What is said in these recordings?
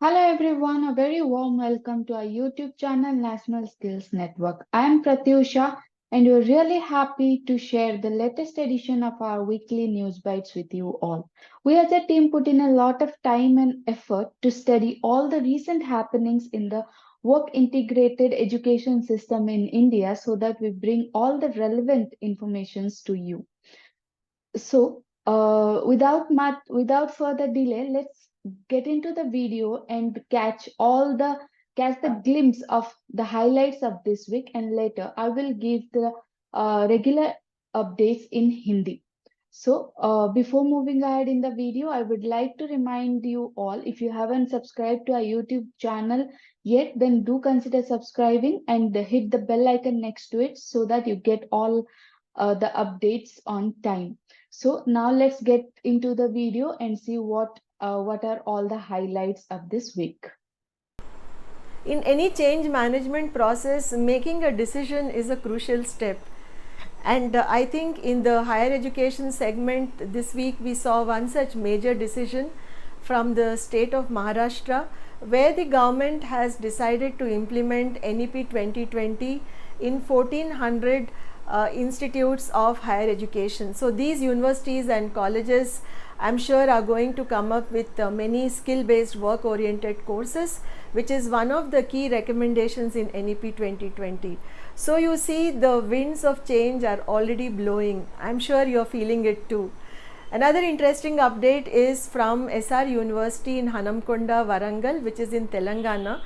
Hello everyone, a very warm welcome to our YouTube channel National Skills Network. I am Pratyusha and we're really happy to share the latest edition of our weekly news bites with you all. We as a team put in a lot of time and effort to study all the recent happenings in the work integrated education system in India so that we bring all the relevant informations to you. Without further delay, let's get into the video and catch the glimpse of the highlights of this week, and later I will give the regular updates in Hindi. Before moving ahead in the video, I would like to remind you all, if you haven't subscribed to our YouTube channel yet, then do consider subscribing and hit the bell icon next to it so that you get all the updates on time. So now let's get into the video and see what are all the highlights of this week. In any change management process, making a decision is a crucial step. And I think in the higher education segment this week we saw one such major decision from the state of Maharashtra, where the government has decided to implement NEP 2020 in 1400 institutes of higher education. So these universities and colleges, I'm sure, are going to come up with many skill based work oriented courses, which is one of the key recommendations in NEP 2020. So you see, the winds of change are already blowing. I'm sure you're feeling it too. Another interesting update is from SR University in Hanamkonda, Warangal, which is in Telangana.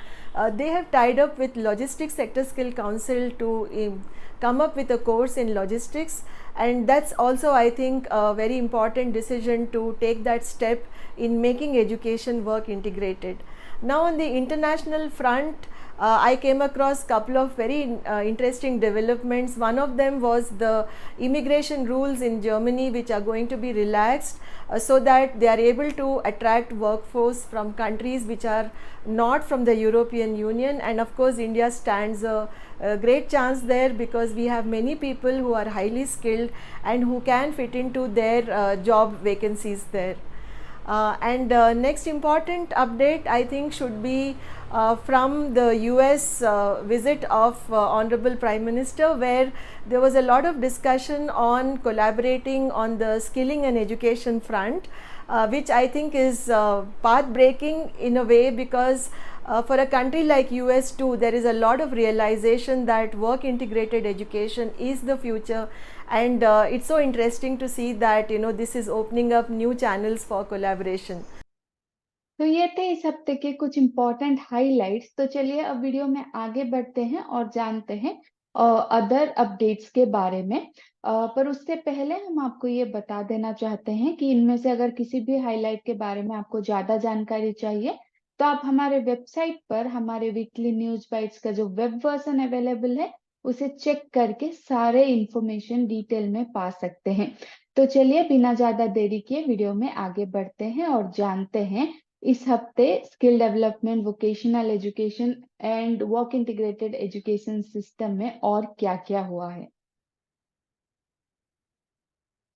They have tied up with Logistics Sector Skill Council to come up with a course in logistics, and that's also, I think, a very important decision to take that step in making education work integrated. Now on the international front, I came across a couple of very interesting developments. One of them was the immigration rules in Germany, which are going to be relaxed so that they are able to attract workforce from countries which are not from the European Union. And of course, India stands a great chance there because we have many people who are highly skilled and who can fit into their job vacancies there. Next important update, I think, should be from the US visit of Honorable Prime Minister, where there was a lot of discussion on collaborating on the skilling and education front, which I think is path breaking in a way, because for a country like US too, there is a lot of realization that work integrated education is the future, and it's so interesting to see that this is opening up new channels for collaboration. तो ये थे इस हफ्ते के कुछ important highlights. तो चलिए अब वीडियो में आगे बढ़ते हैं और जानते हैं अदर अपडेट्स के बारे में। पर उससे पहले हम आपको ये बता देना चाहते हैं कि इनमें से अगर किसी भी हाईलाइट के बारे में आपको ज्यादा जानकारी चाहिए तो आप हमारे वेबसाइट पर हमारे वीकली न्यूज बाइट्स का जो वेब वर्जन अवेलेबल है उसे चेक करके सारे इंफॉर्मेशन डिटेल में पा सकते हैं। तो चलिए बिना ज्यादा देरी किए वीडियो में आगे बढ़ते हैं और जानते हैं इस हफ्ते skill development, vocational education and work integrated education system में और क्या क्या हुआ है।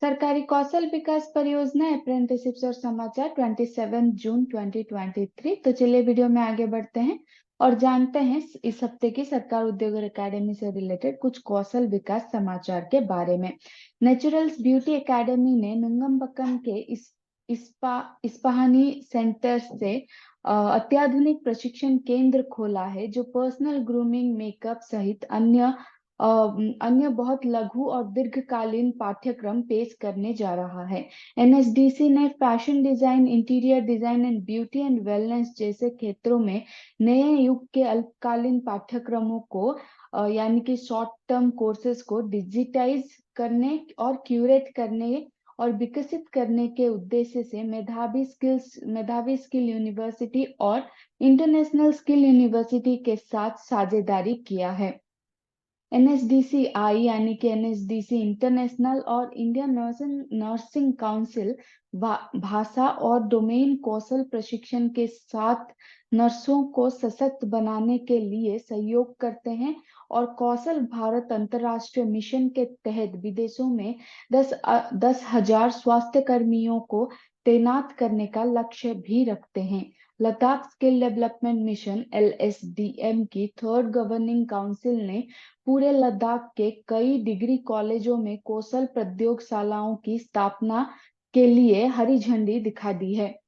सरकारी कौशल विकास परियोजना, अप्रेंटिसशिप्स और समाचार 27 जून 2023। तो चलिए वीडियो में आगे बढ़ते हैं और जानते हैं इस हफ्ते की सरकार उद्योग और एकेडमी से रिलेटेड कुछ कौशल विकास समाचार के बारे में। नेचुरल्स ब्यूटी एकेडमी ने नुंगमबक्कम के इस्पाहानी सेंटर से अत्याधुनिक प्रशिक्षण केंद्र खोला है, जो पर्सनल ग्रूमिंग, मेकअप सहित अन्य बहुत लघु और दीर्घकालीन पाठ्यक्रम पेश करने जा रहा है। एनएसडीसी ने fashion design, interior design and beauty and wellness जैसे क्षेत्रों में नए युग के अल्पकालीन पाठ्यक्रमों को यानी कि शॉर्ट टर्म कोर्सेज को डिजिटाइज करने और क्यूरेट करने और विकसित करने के उद्देश्य से मेधावी स्किल यूनिवर्सिटी और इंटरनेशनल स्किल यूनिवर्सिटी के साथ साझेदारी किया है। एनएसडीसीआई यानी कि एनएसडीसी इंटरनेशनल और इंडियन नर्सिंग काउंसिल भाषा और डोमेन कौशल प्रशिक्षण के साथ नर्सों को सशक्त बनाने के लिए सहयोग करते हैं और कौशल भारत अंतर्राष्ट्रीय मिशन के तहत विदेशों में 10,000 स्वास्थ्य कर्मियों को तैनात करने का लक्ष्य भी रखते हैं। Ladakh skill development mission LSDM की थर्ड गवर्निंग काउंसिल ने पूरे लद्दाख के कई डिग्री कॉलेजों में कौशल प्रयोगशालाओं की स्थापना के लिए हरी झंडी दिखा दी है।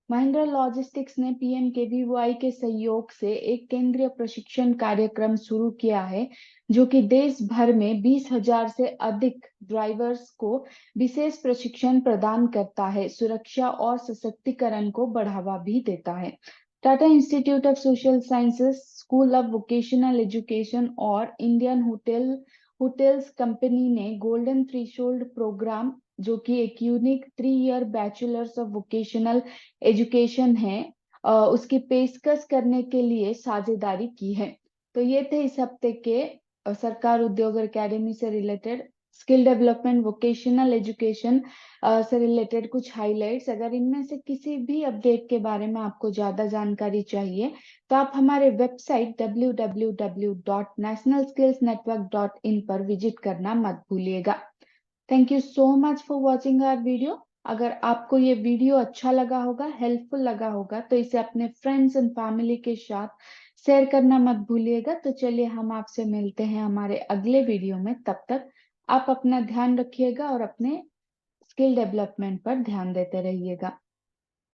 महिंद्रा लॉजिस्टिक्स ने PMKVY के सहयोग से एक केंद्रीय प्रशिक्षण कार्यक्रम शुरू किया है, जो कि देश भर में 20,000 से अधिक ड्राइवर्स को विशेष प्रशिक्षण प्रदान करता है, सुरक्षा और सशक्तिकरण को बढ़ावा भी देता है। Tata institute of social sciences, school of vocational education और इंडियन होटेल्स कंपनी ने गोल्डन थ्रेशोल्ड प्रोग्राम, जो कि एक unique 3 year bachelors of vocational education है, उसकी पेशकश करने के लिए साझेदारी की है। तो ये थे इस हफ्ते के सरकार उद्योग अकेडमी से related, skill development, vocational education से रिलेटेड कुछ हाइलाइट्स। अगर इनमें से किसी भी अपडेट के बारे में आपको ज्यादा जानकारी चाहिए तो आप हमारे वेबसाइट www.nationalskillsnetwork.in पर विजिट करना मत भूलिएगा। Thank you so much for watching our video. अगर आपको ये वीडियो अच्छा लगा होगा, हेल्पफुल लगा होगा, तो इसे अपने फ्रेंड्स एंड फैमिली के साथ शेयर करना मत भूलिएगा। तो चलिए हम आपसे मिलते हैं हमारे अगले वीडियो में। तब तक आप अपना ध्यान रखिएगा और अपने स्किल डेवलपमेंट पर ध्यान देते रहिएगा।